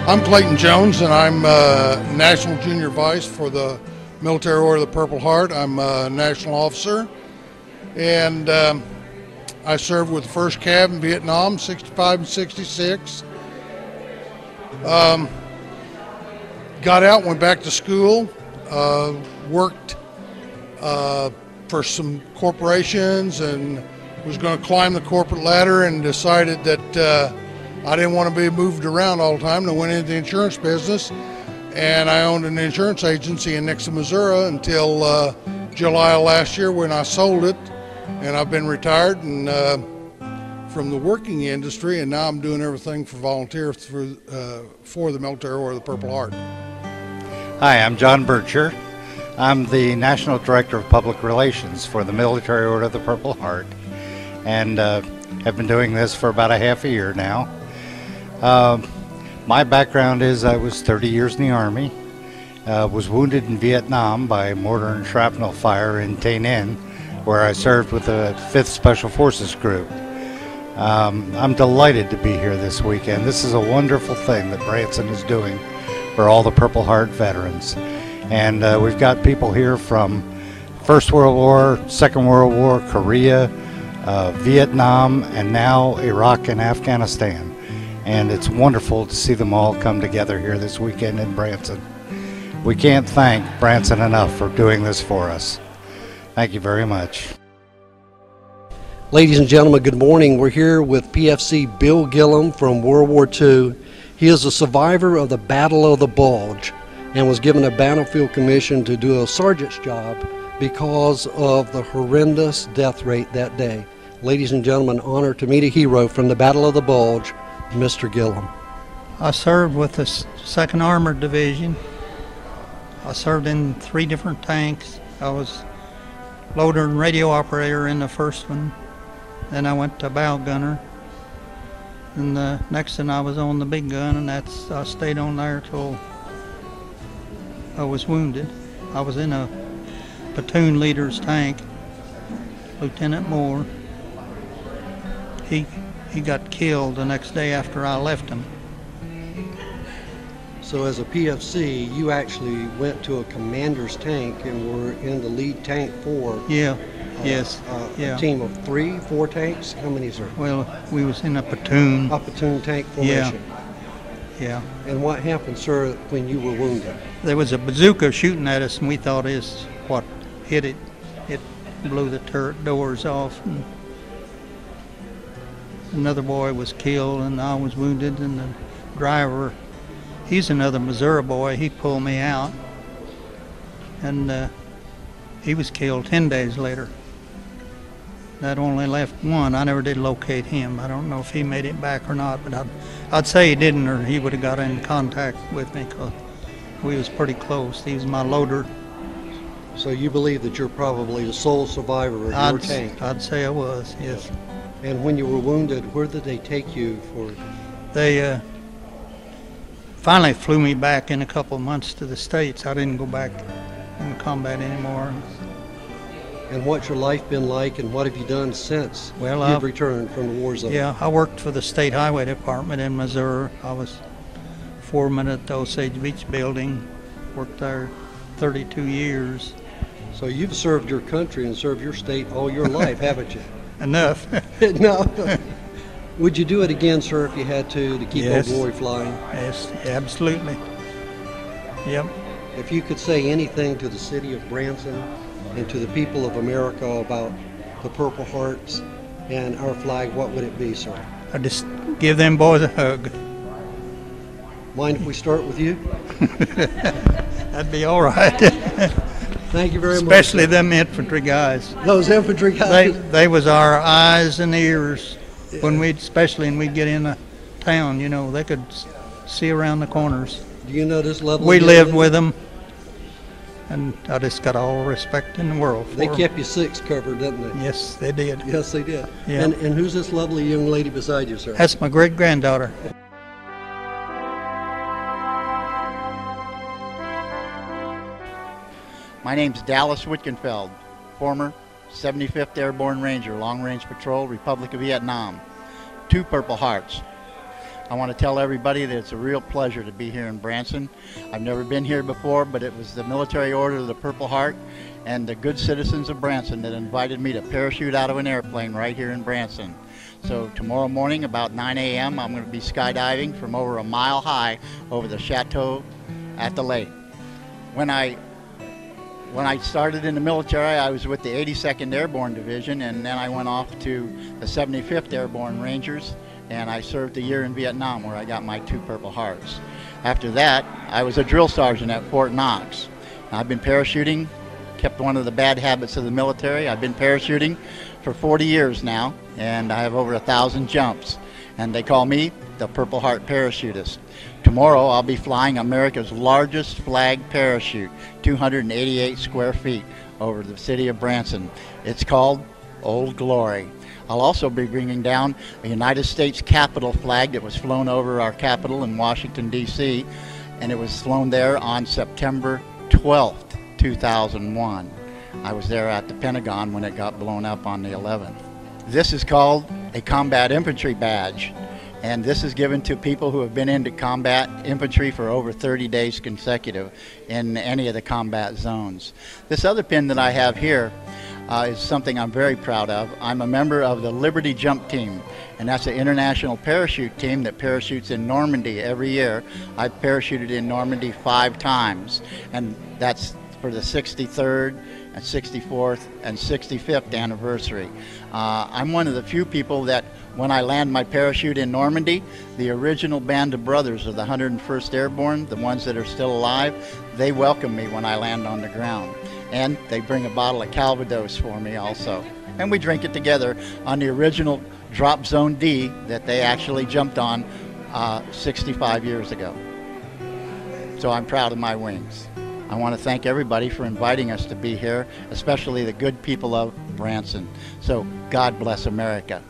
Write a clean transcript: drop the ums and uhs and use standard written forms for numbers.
I'm Clayton Jones, and I'm National Junior Vice for the Military Order of the Purple Heart. I'm a national officer, and I served with the 1st Cav in Vietnam, 65 and 66. Got out, went back to school, worked for some corporations, and was going to climb the corporate ladder, and decided that I didn't want to be moved around all the time, and I went into the insurance business, and I owned an insurance agency in Nixon, Missouri until July of last year when I sold it, and I've been retired and from the working industry, and now I'm doing everything for volunteers for the Military Order of the Purple Heart. Hi, I'm John Bircher. I'm the National Director of Public Relations for the Military Order of the Purple Heart, and have been doing this for about a half a year now. My background is I was 30 years in the Army, was wounded in Vietnam by mortar and shrapnel fire in Tay Ninh, where I served with the 5th Special Forces Group. I'm delighted to be here this weekend. This is a wonderful thing that Branson is doing for all the Purple Heart veterans. And we've got people here from First World War, Second World War, Korea, Vietnam, and now Iraq and Afghanistan. And it's wonderful to see them all come together here this weekend in Branson. We can't thank Branson enough for doing this for us. Thank you very much. Ladies and gentlemen, good morning. We're here with PFC Bill Gillum from World War II. He is a survivor of the Battle of the Bulge and was given a battlefield commission to do a sergeant's job because of the horrendous death rate that day. Ladies and gentlemen, honor to meet a hero from the Battle of the Bulge, Mr. Gillum. I served with the 2nd Armored Division. I served in 3 different tanks. I was loader and radio operator in the first one. Then I went to bow gunner. And the next one I was on the big gun, and I stayed on there till I was wounded. I was in a platoon leader's tank, Lieutenant Moore. He got killed the next day after I left him. So as a PFC, you actually went to a commander's tank and were in the lead tank for yes. A team of 3, 4 tanks? How many, sir? Well, we was in a platoon. A platoon tank formation? Yeah. And what happened, sir, when you were wounded? There was a bazooka shooting at us, and we thought is what hit it. It blew the turret doors off. And another boy was killed, and I was wounded, and the driver, he's another Missouri boy, he pulled me out, and he was killed 10 days later. That only left one. I never did locate him. I don't know if he made it back or not, but I'd say he didn't, or he would have got in contact with me, because we was pretty close. He was my loader. So you believe that you're probably the sole survivor of your tank? I'd say I was, yes. And when you were wounded, where did they take you for? They finally flew me back in a couple of months to the States. I didn't go back in combat anymore. And what's your life been like, and what have you done since you've returned from the war zone? Yeah, I worked for the State Highway Department in Missouri. I was foreman at the Osage Beach building, worked there 32 years. So you've served your country and served your state all your life, haven't you? Enough. No. Would you do it again, sir, if you had to keep Old Glory flying? Yes, absolutely. Yep. If you could say anything to the city of Branson and to the people of America about the Purple Hearts and our flag, what would it be, sir? I'd just give them boys a hug. Mind if we start with you? That'd be all right. Thank you very much. Especially them infantry guys. Those infantry guys. They was our eyes and ears when especially when we'd get in a town, you know, they could see around the corners. Do you know this level? We lived with them, and I just got all the respect in the world for them. They kept you 6 covered, didn't they? Yes, they did. Yes, they did. Yeah. And who's this lovely young lady beside you, sir? That's my great-granddaughter. My name's Dallas Witkenfeld, former 75th Airborne Ranger, Long Range Patrol, Republic of Vietnam. 2 Purple Hearts. I want to tell everybody that it's a real pleasure to be here in Branson. I've never been here before, but it was the Military Order of the Purple Heart and the good citizens of Branson that invited me to parachute out of an airplane right here in Branson. So tomorrow morning about 9 a.m. I'm going to be skydiving from over a mile high over the chateau at the lake. When I started in the military, I was with the 82nd Airborne Division, and then I went off to the 75th Airborne Rangers, and I served a year in Vietnam where I got my 2 Purple Hearts. After that, I was a drill sergeant at Fort Knox. I've been parachuting, kept one of the bad habits of the military. I've been parachuting for 40 years now, and I have over 1,000 jumps, and they call me the Purple Heart parachutist. Tomorrow I'll be flying America's largest flag parachute, 288 square feet, over the city of Branson. It's called Old Glory. I'll also be bringing down a United States Capitol flag that was flown over our Capitol in Washington, D.C., and it was flown there on September 12th, 2001. I was there at the Pentagon when it got blown up on the 11th. This is called a combat infantry badge, and this is given to people who have been into combat infantry for over 30 days consecutive in any of the combat zones. This other pin that I have here is something I'm very proud of. I'm a member of the Liberty Jump Team, and that's an international parachute team that parachutes in Normandy every year. I've parachuted in Normandy 5 times, and that's for the 63rd and 64th and 65th anniversary. I'm one of the few people that when I land my parachute in Normandy, the original band of brothers of the 101st Airborne, the ones that are still alive, they welcome me when I land on the ground. And they bring a bottle of Calvados for me also. And we drink it together on the original Drop Zone D that they actually jumped on 65 years ago. So I'm proud of my wings. I want to thank everybody for inviting us to be here, especially the good people of Branson. So God bless America.